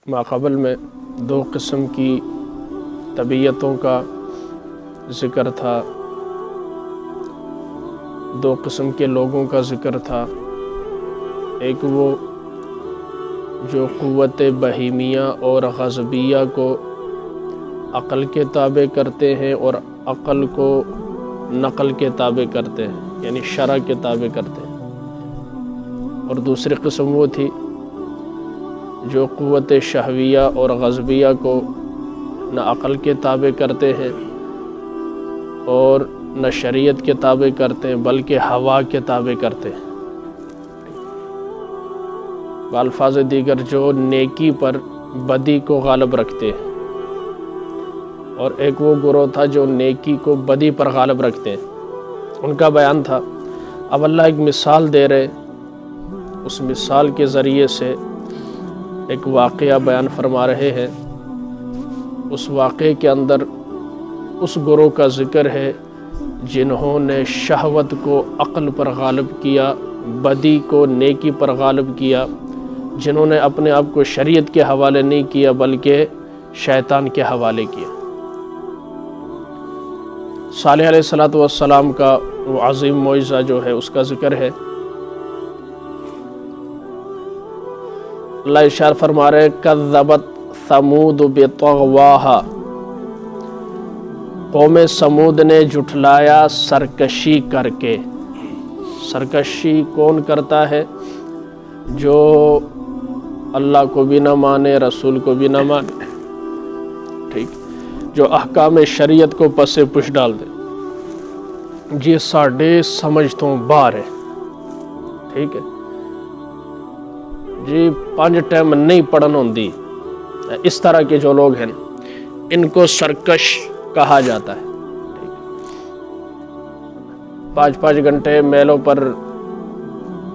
ماقبل میں دو قسم کی طبیعتوں کا ذکر تھا، دو قسم کے لوگوں کا ذکر تھا۔ ایک وہ جو قوت بہیمیہ اور غضبیہ کو عقل کے تابع کرتے ہیں اور عقل کو نقل کے تابع کرتے ہیں، یعنی شرع کے تابع کرتے ہیں، اور دوسری قسم وہ تھی جو قوت شہویہ اور غضبیہ کو نہ عقل کے تابع کرتے ہیں اور نہ شریعت کے تابع کرتے ہیں بلکہ ہوا کے تابع کرتے ہیں۔ بالفاظ دیگر جو نیکی پر بدی کو غالب رکھتے ہیں، اور ایک وہ گروہ تھا جو نیکی کو بدی پر غالب رکھتے ہیں، ان کا بیان تھا۔ اب اللہ ایک مثال دے رہے، اس مثال کے ذریعے سے ایک واقعہ بیان فرما رہے ہیں۔ اس واقعے کے اندر اس گروہ کا ذکر ہے جنہوں نے شہوت کو عقل پر غالب کیا، بدی کو نیکی پر غالب کیا، جنہوں نے اپنے آپ کو شریعت کے حوالے نہیں کیا بلکہ شیطان کے حوالے کیا۔ صالح علیہ السلام کا وہ عظیم معجزہ جو ہے اس کا ذکر ہے۔ اللہ ارشاد فرما رہے کذبت ثمود بطغواہا، قوم سمود نے جھٹلایا سرکشی کر کے۔ سرکشی کون کرتا ہے؟ جو اللہ کو بھی نہ مانے، رسول کو بھی نہ مانے، ٹھیک، جو احکام شریعت کو پس پش ڈال دے، جی ساڈے سمجھ تو باہر ہے، ٹھیک ہے جی 5 ٹائم نہیں پڑھن ہوندی، اس طرح کے جو لوگ ہیں ان کو سرکش کہا جاتا ہے۔ 5 گھنٹے میلوں پر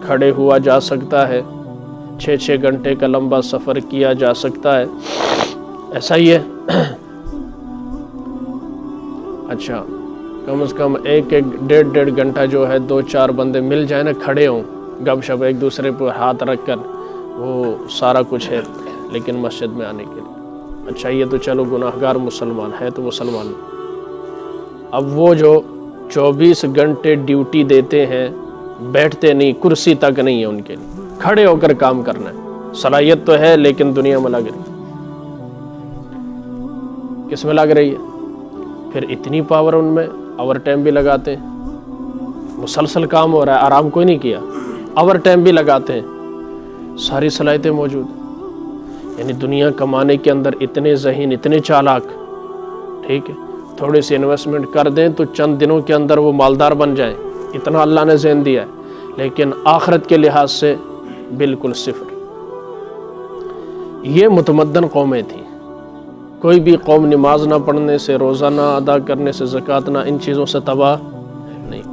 کھڑے ہوا جا سکتا ہے، 6 گھنٹے کا لمبا سفر کیا جا سکتا ہے، ایسا ہی ہے۔ اچھا کم از کم 1-1.5 گھنٹہ جو ہے 2-4 بندے مل جائیں نا، کھڑے ہوں، گپ شپ ایک دوسرے پر ہاتھ رکھ کر، وہ سارا کچھ ہے لیکن مسجد میں آنے کے لیے۔ اچھا یہ تو چلو گناہگار مسلمان ہے تو مسلمان، اب وہ جو 24 گھنٹے ڈیوٹی دیتے ہیں، بیٹھتے نہیں، کرسی تک نہیں ہے ان کے لیے، کھڑے ہو کر کام کرنا ہے، صلاحیت تو ہے لیکن دنیا میں لگ رہی، کس میں لگ رہی ہے؟ پھر اتنی پاور ان میں، اوور ٹائم بھی لگاتے ہیں، مسلسل کام ہو رہا ہے، آرام کوئی نہیں کیا، اوور ٹائم بھی لگاتے ہیں، ساری صلاحیتیں موجود ہیں۔ یعنی دنیا کمانے کے اندر اتنے ذہین، اتنے چالاک، ٹھیک ہے، تھوڑی سی انویسٹمنٹ کر دیں تو چند دنوں کے اندر وہ مالدار بن جائیں، اتنا اللہ نے ذہن دیا ہے، لیکن آخرت کے لحاظ سے بالکل صفر۔ یہ متمدن قومیں تھیں۔ کوئی بھی قوم نماز نہ پڑھنے سے، روزہ نہ ادا کرنے سے، زکوٰۃ نہ، ان چیزوں سے تباہ نہیں۔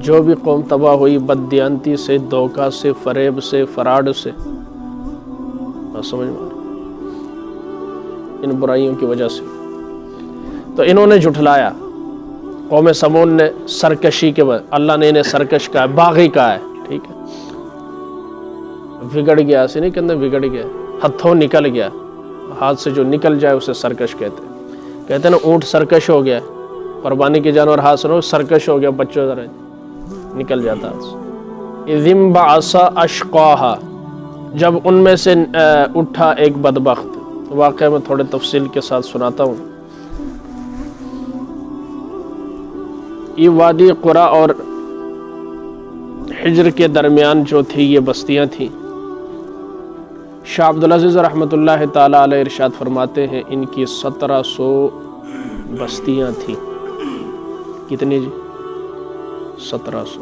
جو بھی قوم تباہ ہوئی بددیانتی سے، دھوکہ سے، فریب سے، فراڈ سے، بس سمجھ میں ان برائیوں کی وجہ سے۔ تو انہوں نے جھٹلایا، قوم سمود نے سرکشی کے بعد، اللہ نے انہیں سرکش کہا ہے، باغی کہا ہے، ٹھیک ہے، بگڑ گیا، ایسے نہیں کہتے بگڑ گیا، ہتھوں نکل گیا، ہاتھ سے جو نکل جائے اسے سرکش کہتے ہیں نا، اونٹ سرکش ہو گیا، قربانی کے جانور ہاتھ سے سرکش ہو گیا، بچوں ذرا نکل جاتا ہے۔ اذ انبعث اشقاہا، جب ان میں سے اٹھا ایک بدبخت، واقعہ میں تھوڑے تفصیل کے ساتھ سناتا ہوں۔ یہ وادی قرا اور حجر کے درمیان جو تھی یہ بستیاں تھیں۔ شاہ عبدالعزیز رحمۃ اللہ تعالی علیہ ارشاد فرماتے ہیں ان کی 1700 بستیاں تھیں۔ کتنی جی؟ 1700۔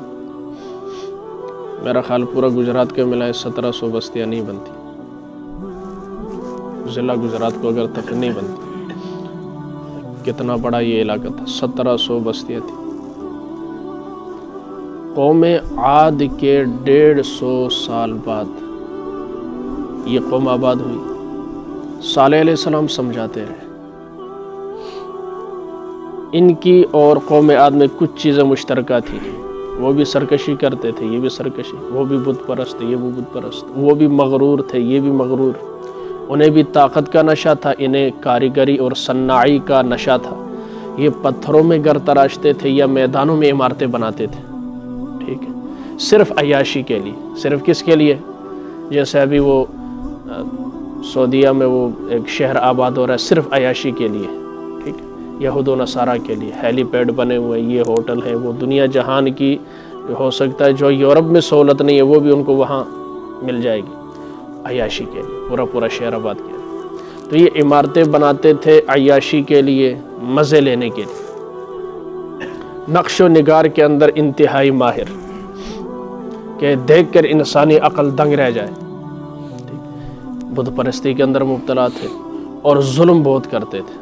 میرا خیال پورا گجرات کے ملائے 1700 بستیاں نہیں بنتی، ضلع گجرات کو اگر تک نہیں بنتی، کتنا بڑا یہ علاقہ تھا، 1700 بستیاں تھیں۔ قوم عاد کے 150 سال بعد یہ قوم آباد ہوئی۔ صالح علیہ السلام سمجھاتے رہے، ان کی اور قوم عاد میں کچھ چیزیں مشترکہ تھیں، وہ بھی سرکشی کرتے تھے، یہ بھی سرکشی، وہ بھی بت پرست تھے، یہ بھی بت پرست، وہ بھی مغرور تھے، یہ بھی مغرور، انہیں بھی طاقت کا نشہ تھا، انہیں کاریگری اور صناعی کا نشہ تھا۔ یہ پتھروں میں گھر تراشتے تھے یا میدانوں میں عمارتیں بناتے تھے، ٹھیک ہے، صرف عیاشی کے لیے۔ صرف کس کے لیے؟ جیسے ابھی وہ سعودیہ میں وہ ایک شہر آباد ہو رہا ہے صرف عیاشی کے لیے، ٹھیک ہے، یہود و نصارہ کے لیے ہیلی پیڈ بنے ہوئے، یہ ہوٹل ہیں، وہ دنیا جہان کی ہو سکتا ہے جو یورپ میں سہولت نہیں ہے وہ بھی ان کو وہاں مل جائے گی، عیاشی کے لیے پورا شہر آباد کیا۔ تو یہ عمارتیں بناتے تھے عیاشی کے لیے، مزے لینے کے لیے۔ نقش و نگار کے اندر انتہائی ماہر کہ دیکھ کر انسانی عقل دنگ رہ جائے۔ بت پرستی کے اندر مبتلا تھے اور ظلم بہت کرتے تھے۔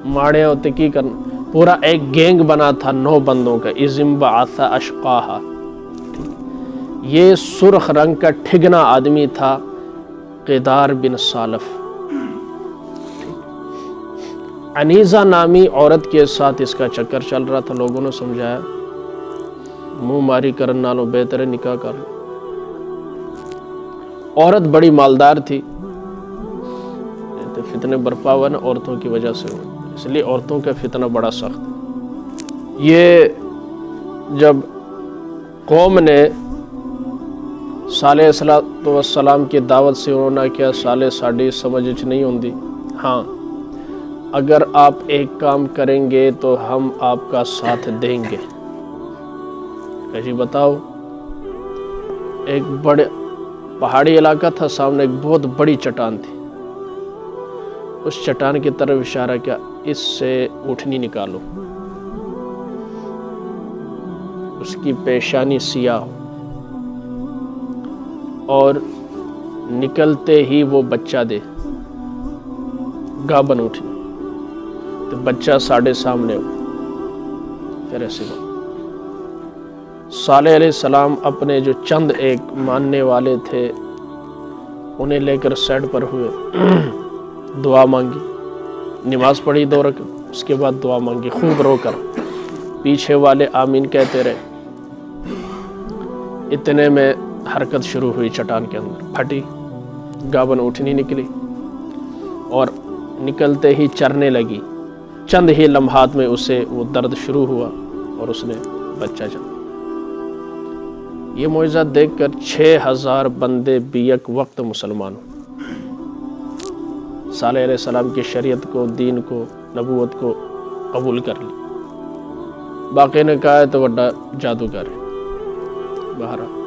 ماڑے ہوتے کی کرنا، پورا ایک گینگ بنا تھا 9 بندوں کا، اذم بعث اشقاہا۔ یہ سرخ رنگ کا ٹھگنا آدمی تھا قیدار بن سالف۔ عنیزہ نامی عورت کے ساتھ اس کا چکر چل رہا تھا۔ لوگوں نے سمجھایا منہ ماری کرن نالوں بہتر ہے نکاح کر لو۔ عورت بڑی مالدار تھی، فتنے برپا ہوا نا عورتوں کی وجہ سے، اس لیے عورتوں کا فتنہ بڑا سخت۔ یہ جب قوم نے صالح علیہ السلام کی دعوت سے انہوں نے کیا، صالح ساڑی سمجھ نہیں ہوندی، ہاں اگر آپ ایک کام کریں گے تو ہم آپ کا ساتھ دیں گے۔ کہ جی بتاؤ، ایک بڑے پہاڑی علاقہ تھا، سامنے ایک بہت بڑی چٹان تھی، اس چٹان کی طرف اشارہ کیا، اس سے اونٹنی نکالو، اس کی پیشانی سیاہ ہو، اور نکلتے ہی وہ بچہ دے، گابن اونٹنی، تو بچہ ساڑھے سامنے ہو، پھر ایسے بات۔ صالح علیہ السلام اپنے جو چند ایک ماننے والے تھے انہیں لے کر سائڈ پر ہوئے، دعا مانگی، نماز پڑھی 2 رکعت، اس کے بعد دعا مانگی خوب رو کر، پیچھے والے آمین کہتے رہے۔ اتنے میں حرکت شروع ہوئی، چٹان کے اندر پھٹی، گابن اٹھنی نکلی اور نکلتے ہی چرنے لگی۔ چند ہی لمحات میں اسے وہ درد شروع ہوا اور اس نے بچہ جنما۔ یہ معجزہ دیکھ کر 6000 بندے بیک وقت مسلمان ہوئے، صالح علیہ السلام کی شریعت کو، دین کو، نبوت کو قبول کر لی۔ باقی نے کہا ہے تو بڑا جادوگر ہے۔ بہرحال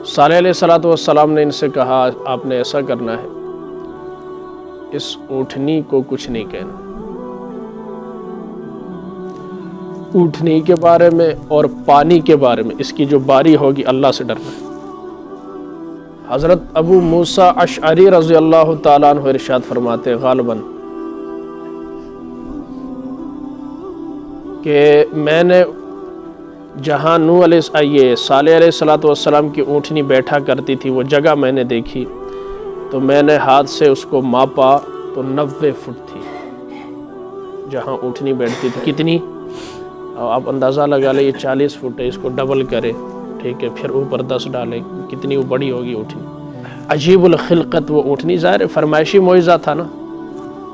صالح علیہ السلام نے ان سے کہا آپ نے ایسا کرنا ہے، اس اونٹنی کو کچھ نہیں کہنا، اونٹنی کے بارے میں اور پانی کے بارے میں اس کی جو باری ہوگی اللہ سے ڈرنا ہے۔ حضرت ابو موسیٰ اشعری رضی اللہ تعالیٰ عنہ ارشاد فرماتے غالباً کہ میں نے جہاں صالح علیہ السلام کی اونٹنی بیٹھا کرتی تھی وہ جگہ میں نے دیکھی تو میں نے ہاتھ سے اس کو ماپا تو 90 فٹ تھی جہاں اونٹنی بیٹھتی تھی۔ کتنی؟ آپ اندازہ لگا لیں، یہ 40 فٹ ہے، اس کو ڈبل کرے، ٹھیک ہے، پھر اوپر 10 ڈالیں، کتنی وہ بڑی ہوگی اونٹنی۔ عجیب الخلقت وہ اونٹنی، ظاہر فرمائشی معجزہ تھا نا،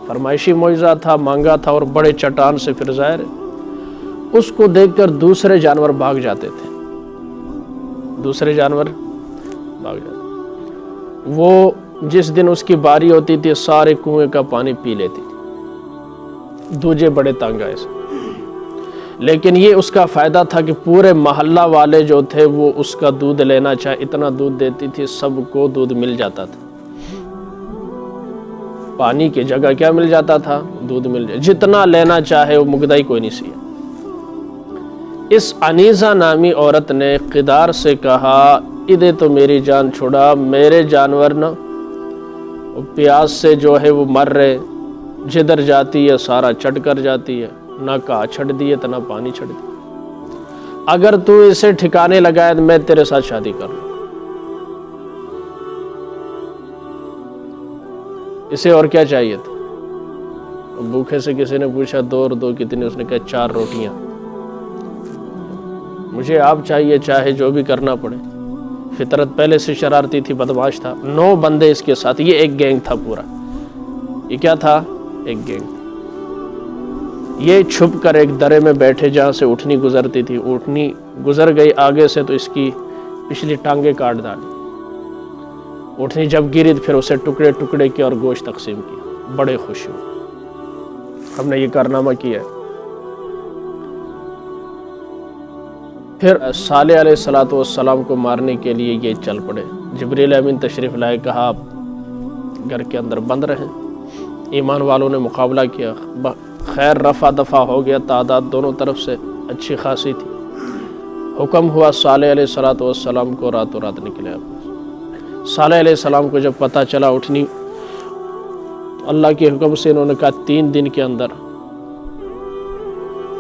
فرمائشی معجزہ تھا، مانگا تھا، اور بڑے چٹان سے، پھر ظاہر اس کو دیکھ کر دوسرے جانور بھاگ جاتے تھے، دوسرے جانور بھاگ جاتے۔ وہ جس دن اس کی باری ہوتی تھی سارے کنویں کا پانی پی لیتی تھی، دوجے بڑے تنگ آئے سے، لیکن یہ اس کا فائدہ تھا کہ پورے محلہ والے جو تھے وہ اس کا دودھ لینا چاہے، اتنا دودھ دیتی تھی، سب کو دودھ مل جاتا تھا، پانی کی جگہ کیا مل جاتا تھا؟ دودھ مل جاتا، جتنا لینا چاہے وہ مقدائی کوئی نہیں سی۔ اس عنیزہ نامی عورت نے قدار سے کہا ادھے تو میری جان چھڑا، میرے جانور نا پیاس سے جو ہے وہ مر رہے، جدھر جاتی ہے سارا چٹ کر جاتی ہے، نہ کہا چھٹ دیے تو نہ پانی چھٹ دیے، اگر تو اسے ٹھکانے لگائے تو میں تیرے ساتھ شادی کر لوں۔ اسے اور کیا چاہیے تھا؟ بھوکے سے کسی نے پوچھا 2 اور 2 کتنی؟ اس نے کہا 4 روٹیاں، مجھے آپ چاہیے چاہے جو بھی کرنا پڑے، فطرت پہلے سے شرارتی تھی، بدمعاش تھا، 9 بندے اس کے ساتھ، یہ ایک گینگ تھا پورا، یہ کیا تھا؟ ایک گینگ۔ یہ چھپ کر ایک درے میں بیٹھے جہاں سے اونٹنی گزرتی تھی، اونٹنی گزر گئی آگے سے تو اس کی پچھلی ٹانگیں کاٹ ڈالی، اونٹنی جب گری پھر اسے ٹکڑے ٹکڑے کیا اور گوشت تقسیم کیا، بڑے خوش ہوئے ہم نے یہ کارنامہ کیا ہے۔ پھر صالح علیہ السلام کو مارنے کے لیے یہ چل پڑے، جبریل امین تشریف لائے، کہا آپ گھر کے اندر بند رہیں، ایمان والوں نے مقابلہ کیا، خیر رفع دفع ہو گیا، تعداد دونوں طرف سے اچھی خاصی تھی، حکم ہوا صالح علیہ السلام کو راتوں رات نکلے۔ صالح علیہ السلام کو جب پتہ چلا اٹھنی، تو اللہ کے حکم سے انہوں نے کہا 3 دن کے اندر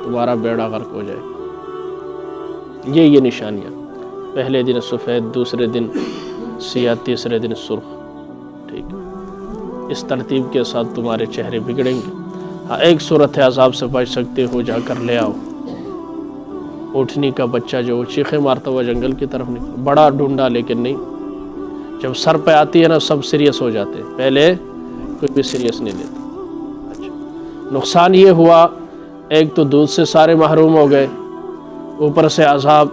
تمہارا بیڑا غرق ہو جائے۔ یہ نشانیاں، پہلے دن سفید، دوسرے دن سیاہ، تیسرے دن سرخ، ٹھیک، اس ترتیب کے ساتھ تمہارے چہرے بگڑیں گے۔ ہاں، ایک صورت ہے عذاب سے بچ سکتے ہو، جا کر لے آؤ اونٹنی کا بچہ جو چیخیں مارتا ہوا جنگل کی طرف نکلا، بڑا ڈھونڈا لیکن نہیں، جب سر پہ آتی ہے نا سب سیریس ہو جاتے ہیں، پہلے کوئی بھی سیریس نہیں لیتا۔ اچھا، نقصان یہ ہوا، ایک تو دودھ سے سارے محروم ہو گئے، اوپر سے عذاب،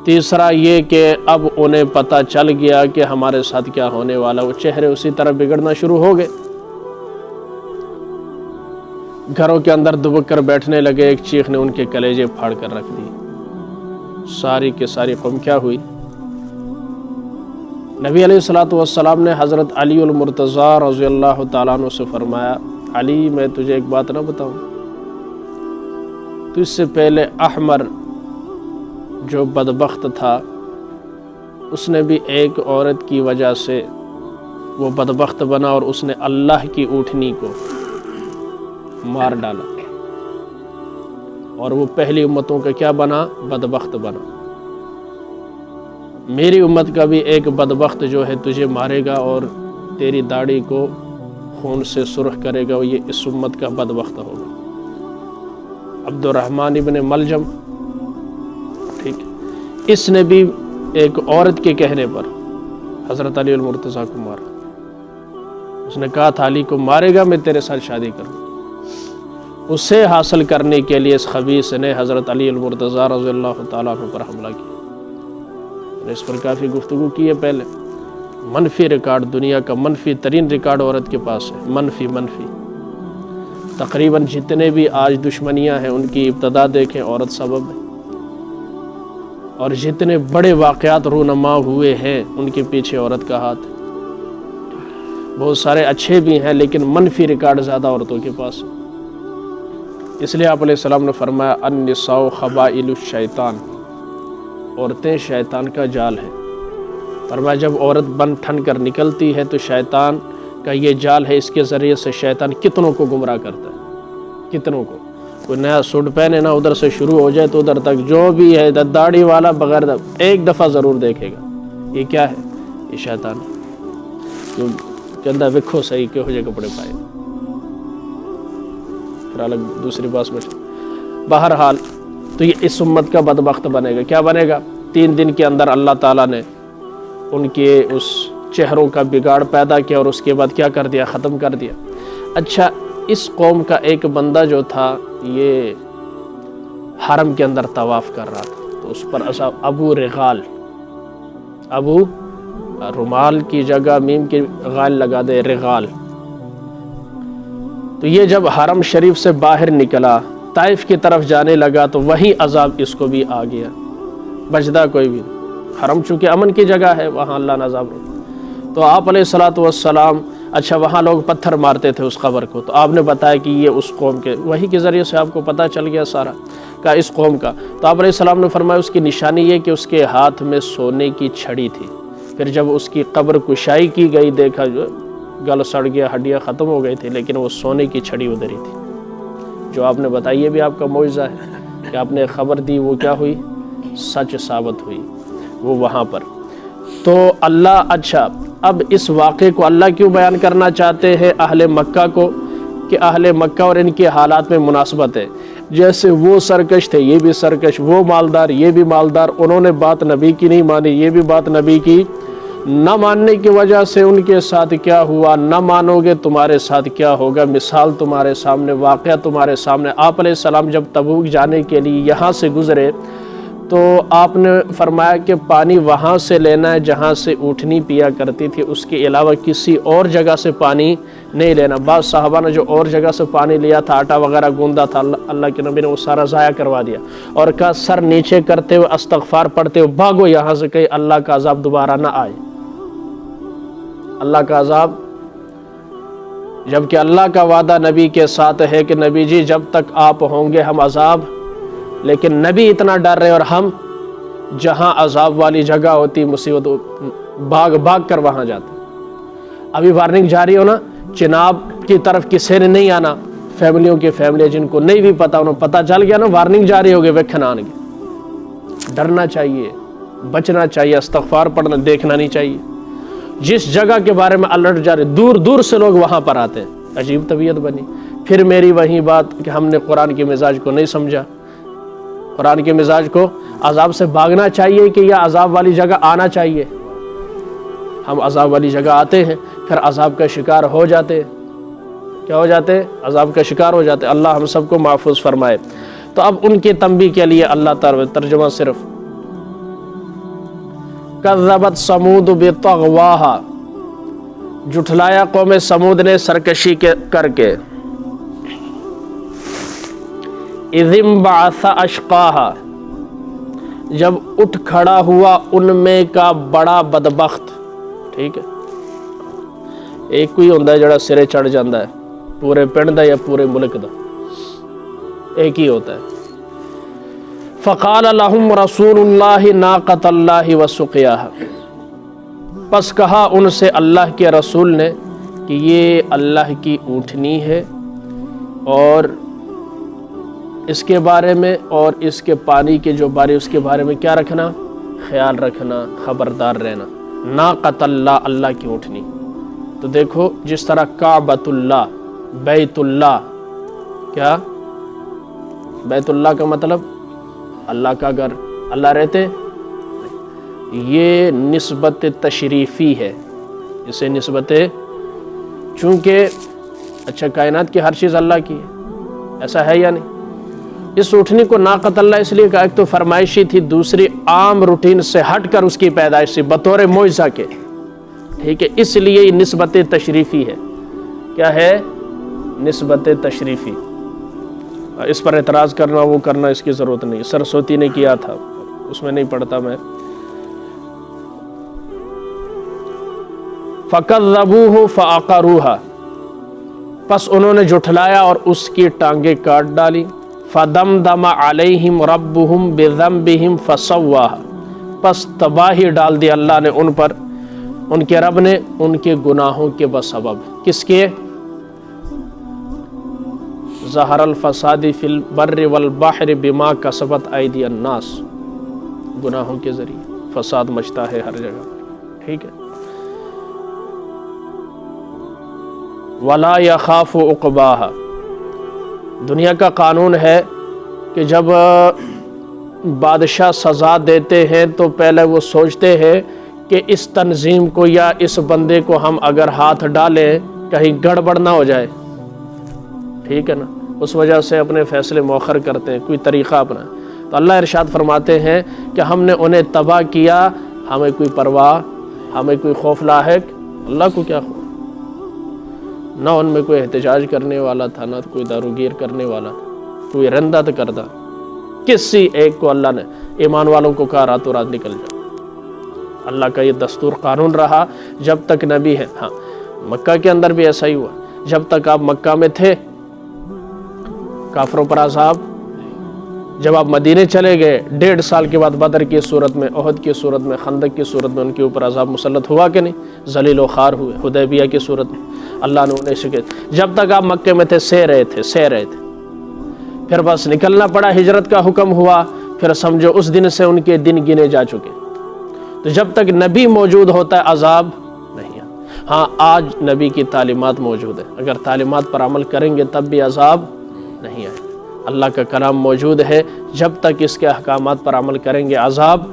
تیسرا یہ کہ اب انہیں پتہ چل گیا کہ ہمارے ساتھ کیا ہونے والا، وہ چہرے اسی طرح بگڑنا شروع ہو گئے، گھروں کے اندر دبک کر بیٹھنے لگے، ایک چیخ نے ان کے کلیجے پھاڑ کر رکھ دی، ساری کی ساری قوم کیا ہوئی؟ نبی علیہ السلام نے حضرت علی المرتضیٰ رضی اللہ تعالیٰ عنہ سے فرمایا، علی میں تجھے ایک بات نہ بتاؤں، تو اس سے پہلے احمر جو بدبخت تھا، اس نے بھی ایک عورت کی وجہ سے وہ بدبخت بنا اور اس نے اللہ کی اونٹنی کو مار ڈالا، اور وہ پہلی امتوں کا کیا بنا؟ بدبخت بنا۔ میری امت کا بھی ایک بدبخت جو ہے تجھے مارے گا اور تیری داڑھی کو خون سے سرخ کرے گا، یہ اس امت کا بدبخت ہوگا، عبد الرحمن ابن ملجم، ٹھیک، اس نے بھی ایک عورت کے کہنے پر حضرت علی المرتضیٰ کو مارا، اس نے کہا تھا علی کو مارے گا میں تیرے ساتھ شادی کروں، اسے حاصل کرنے کے لیے اس خبیث نے حضرت علی المرتضیٰ رضی اللہ تعالیٰ عنہ پر حملہ کیا۔ اس پر کافی گفتگو کی ہے پہلے، منفی ریکارڈ، دنیا کا منفی ترین ریکارڈ عورت کے پاس ہے، منفی تقریباً جتنے بھی آج دشمنیاں ہیں ان کی ابتدا دیکھیں عورت سبب ہے، اور جتنے بڑے واقعات رونما ہوئے ہیں ان کے پیچھے عورت کا ہاتھ ہے۔ بہت سارے اچھے بھی ہیں لیکن منفی ریکارڈ زیادہ عورتوں کے پاس ہے، اس لیے آپ علیہ السلام نے فرمایا النساء خبائل الشیطان، عورتیں شیطان کا جال ہے، فرمایا جب عورت بن ٹھن کر نکلتی ہے تو شیطان کا یہ جال ہے، اس کے ذریعے سے شیطان کتنوں کو گمراہ کرتا ہے، کتنوں کو، کوئی نیا سوٹ پہنے نا ادھر سے شروع ہو جائے تو ادھر تک جو بھی ہے داڑھی والا بغیر ایک دفعہ ضرور دیکھے گا، یہ کیا ہے؟ یہ شیطان ہے، کہتا ویکھو صحیح کہو جے کپڑے پائے، پھر الگ دوسری بات میں۔ بہرحال تو یہ اس امت کا بدبخت بنے گا، کیا بنے گا؟ 3 دن کے اندر اللہ تعالیٰ نے ان کے اس چہروں کا بگاڑ پیدا کیا اور اس کے بعد کیا کر دیا؟ ختم کر دیا۔ اچھا، اس قوم کا ایک بندہ جو تھا یہ حرم کے اندر طواف کر رہا تھا، تو اس پر ابو رغال، ابو رومال کی جگہ میم کی غال لگا دے، رغال، تو یہ جب حرم شریف سے باہر نکلا طائف کی طرف جانے لگا تو وہی عذاب اس کو بھی آ گیا، بچدا کوئی بھی، حرم چونکہ امن کی جگہ ہے وہاں اللہ نے عذاب رکھا۔ تو آپ علیہ السلام، اچھا وہاں لوگ پتھر مارتے تھے اس قبر کو، تو آپ نے بتایا کہ یہ اس قوم کے، وہی کے ذریعے سے آپ کو پتہ چل گیا سارا کا اس قوم کا، تو آپ علیہ السلام نے فرمایا اس کی نشانی یہ کہ اس کے ہاتھ میں سونے کی چھڑی تھی، پھر جب اس کی قبر کشائی کی گئی دیکھا جو گل سڑ گیا، ہڈیاں ختم ہو گئی تھی، لیکن وہ سونے کی چھڑی ادھر ہی تھی، جو آپ نے بتائی، یہ بھی آپ کا معجزہ ہے کہ آپ نے خبر دی، وہ کیا ہوئی؟ سچ ثابت ہوئی وہ وہاں پر۔ تو اللہ، اچھا اب اس واقعے کو اللہ کیوں بیان کرنا چاہتے ہیں اہل مکہ کو، کہ اہل مکہ اور ان کے حالات میں مناسبت ہے۔ جیسے وہ سرکش تھے یہ بھی سرکش، وہ مالدار یہ بھی مالدار، انہوں نے بات نبی کی نہیں مانی، یہ بھی بات نبی کی نہ ماننے کی وجہ سے ان کے ساتھ کیا ہوا، نہ مانو گے تمہارے ساتھ کیا ہوگا۔ مثال تمہارے سامنے، واقعہ تمہارے سامنے۔ آپ علیہ السلام جب تبوک جانے کے لیے یہاں سے گزرے تو آپ نے فرمایا کہ پانی وہاں سے لینا ہے جہاں سے اونٹنی پیا کرتی تھی، اس کے علاوہ کسی اور جگہ سے پانی نہیں لینا۔ بعض صحابہ نے جو اور جگہ سے پانی لیا تھا، آٹا وغیرہ گوندا تھا، اللہ کے نبی نے وہ سارا ضائع کروا دیا اور کہا سر نیچے کرتے ہوئے استغفار پڑھتے ہوئے بھاگو یہاں سے، کہیں اللہ کا عذاب دوبارہ نہ آئے۔ اللہ کا عذاب، جبکہ اللہ کا وعدہ نبی کے ساتھ ہے کہ نبی جی جب تک آپ ہوں گے ہم عذاب، لیکن نبی اتنا ڈر رہے اور ہم جہاں عذاب والی جگہ ہوتی مصیبت بھاگ بھاگ کر وہاں جاتے۔ ابھی وارننگ جاری ہو نا، چناب کی طرف کسی نے نہیں آنا، فیملیوں کی فیملی جن کو نہیں بھی پتا انہوں پتہ چل گیا نا، وارننگ جاری ہو گئی ویکھن آن گے۔ ڈرنا چاہیے، بچنا چاہیے، استغفار پڑھنا، دیکھنا نہیں چاہیے۔ جس جگہ کے بارے میں الرٹ جاری، دور دور سے لوگ وہاں پر آتے ہیں، عجیب طبیعت بنی۔ پھر میری وہی بات کہ ہم نے قرآن کے مزاج کو نہیں سمجھا۔ قرآن کے مزاج کو عذاب سے بھاگنا چاہیے کہ یا عذاب والی جگہ آنا چاہیے؟ ہم عذاب والی جگہ آتے ہیں پھر عذاب کا شکار ہو جاتے ہیں۔ کیا ہو جاتے ہیں؟ عذاب کا شکار ہو جاتے ہیں۔ اللہ ہم سب کو محفوظ فرمائے۔ تو اب ان کی تنبیہ کے لیے اللہ تعالی ترجمہ صرف کذبت ثمود بطغواہا، جھٹلایا قوم سمود نے سرکشی کر کے، اذ انبعث اشقاہا، جب اٹھ کھڑا ہوا ان میں کا بڑا بدبخت۔ ٹھیک ہے، ایک کوئی ہوندہ ہے جڑا سرے چڑھ جاندہ ہے، پورے پنڈ دا یا پورے ملک دا، ایک ہی ہوتا ہے۔ فقال لهم رسول اللہ ناقۃ اللہ وسقیاہا، پس کہا ان سے اللہ کے رسول نے کہ یہ اللہ کی اونٹنی ہے اور اس کے بارے میں اور اس کے پانی کے جو بارے اس کے بارے میں کیا رکھنا، خیال رکھنا، خبردار رہنا۔ ناقۃ اللہ، اللہ کی اونٹنی۔ تو دیکھو جس طرح کعبۃ اللہ، بیت اللہ، کیا بیت اللہ کا مطلب اللہ کا گھر، اللہ رہتے، یہ نسبت تشریفی ہے، اسے نسبت، چونکہ اچھا کائنات کی ہر چیز اللہ کی ہے، ایسا ہے یا نہیں؟ اس اٹھنی کو ناقۃ اللہ اس لیے کہا، ایک تو فرمائشی تھی، دوسری عام روٹین سے ہٹ کر اس کی پیدائش سی بطور معجزہ کے، ٹھیک ہے، اس لیے یہ نسبت تشریفی ہے۔ کیا ہے؟ نسبت تشریفی۔ اس پر اعتراض کرنا وہ کرنا اس کی ضرورت نہیں، سرسوتی نے کیا تھا، اس میں نہیں پڑھتا میں۔ فَكَذَّبُوهُ فَعَقَرُوهَا، پس انہوں نے جھٹلایا اور اس کی ٹانگیں کاٹ ڈالی۔ فَدَمْدَمَ عَلَيْهِمْ رَبُّهُمْ بِذَنبِهِمْ فَسَوَّاهَا، پس تباہی ڈال دی اللہ نے ان پر، ان کے رب نے ان کے گناہوں کے بسبب۔ کس کے؟ ظہر الفساد فی البر والبحر بما کسبت ایدی الناس، گناہوں کے ذریعے فساد مچتا ہے ہر جگہ، ٹھیک ہے۔ ولا یخاف عقباہا، دنیا کا قانون ہے کہ جب بادشاہ سزا دیتے ہیں تو پہلے وہ سوچتے ہیں کہ اس تنظیم کو یا اس بندے کو ہم اگر ہاتھ ڈالیں کہیں گڑبڑ نہ ہو جائے، ٹھیک ہے نا، اس وجہ سے اپنے فیصلے مؤخر کرتے ہیں، کوئی طریقہ اپنا۔ تو اللہ ارشاد فرماتے ہیں کہ ہم نے انہیں تباہ کیا، ہمیں کوئی پرواہ، ہمیں کوئی خوف لاحق، اللہ کو کیا خوف؟ نہ ان میں کوئی احتجاج کرنے والا تھا، نہ کوئی داروگیر کرنے والا تھا، کوئی رندہ تو کردہ، کسی ایک کو اللہ نے، ایمان والوں کو کہا راتوں رات نکل جاؤ۔ اللہ کا یہ دستور قانون رہا جب تک نبی ہے۔ ہاں مکہ کے اندر بھی ایسا ہی ہوا، جب تک آپ مکہ میں تھے کافروں پر عذاب، جب آپ مدینے چلے گئے 1.5 سال کے بعد بدر کی صورت میں، احد کی صورت میں، خندق کی صورت میں ان کے اوپر عذاب مسلط ہوا کہ نہیں؟ ذلیل و خوار ہوئے حدیبیہ کی صورت میں، اللہ نے انہیں شکست۔ جب تک آپ مکے میں تھے سہ رہے تھے، پھر بس نکلنا پڑا، ہجرت کا حکم ہوا، پھر سمجھو اس دن سے ان کے دن گنے جا چکے۔ تو جب تک نبی موجود ہوتا ہے عذاب نہیں ہے۔ ہاں آج نبی کی تعلیمات موجود ہے، اگر تعلیمات پر عمل کریں گے تب بھی عذاب نہیں آئے۔ اللہ کا کلام موجود ہے، جب تک اس کے احکامات پر عمل کریں گے عذاب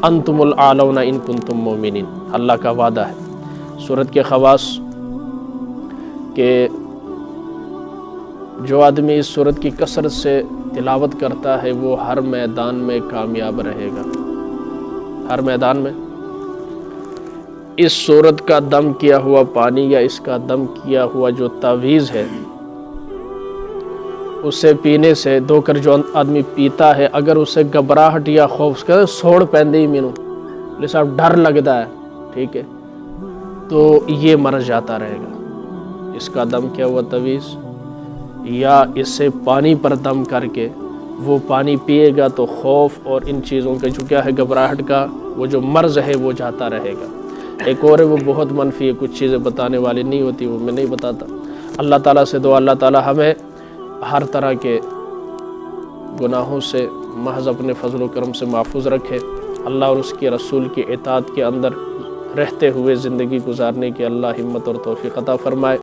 انتم الاعلون ان کنتم مومنین، اللہ کا وعدہ ہے۔ سورت کے خواص کہ جو آدمی اس سورت کی کثرت سے تلاوت کرتا ہے وہ ہر میدان میں کامیاب رہے گا، ہر میدان میں۔ اس سورت کا دم کیا ہوا پانی یا اس کا دم کیا ہوا جو تعویذ ہے، اسے پینے سے دھو کر جو آدمی پیتا ہے، اگر اسے گھبراہٹ یا خوف سوڑ پیندے ہی مینوں جیسا ڈر لگتا ہے، ٹھیک ہے، تو یہ مر جاتا رہے گا۔ اس کا دم کیا ہوا تعویذ یا اس سے پانی پر دم کر کے وہ پانی پیے گا تو خوف اور ان چیزوں کا جو کیا ہے گھبراہٹ کا وہ جو مرض ہے وہ جاتا رہے گا۔ ایک اور ہے وہ بہت منفی ہے، کچھ چیزیں بتانے والی نہیں ہوتی، وہ میں نہیں بتاتا۔ اللہ تعالیٰ سے دعا اللہ تعالیٰ ہمیں ہر طرح کے گناہوں سے محض اپنے فضل و کرم سے محفوظ رکھے، اللہ اور اس کے رسول کی اطاعت کے اندر رہتے ہوئے زندگی گزارنے کی اللہ ہمت اور توفیق عطا فرمائے۔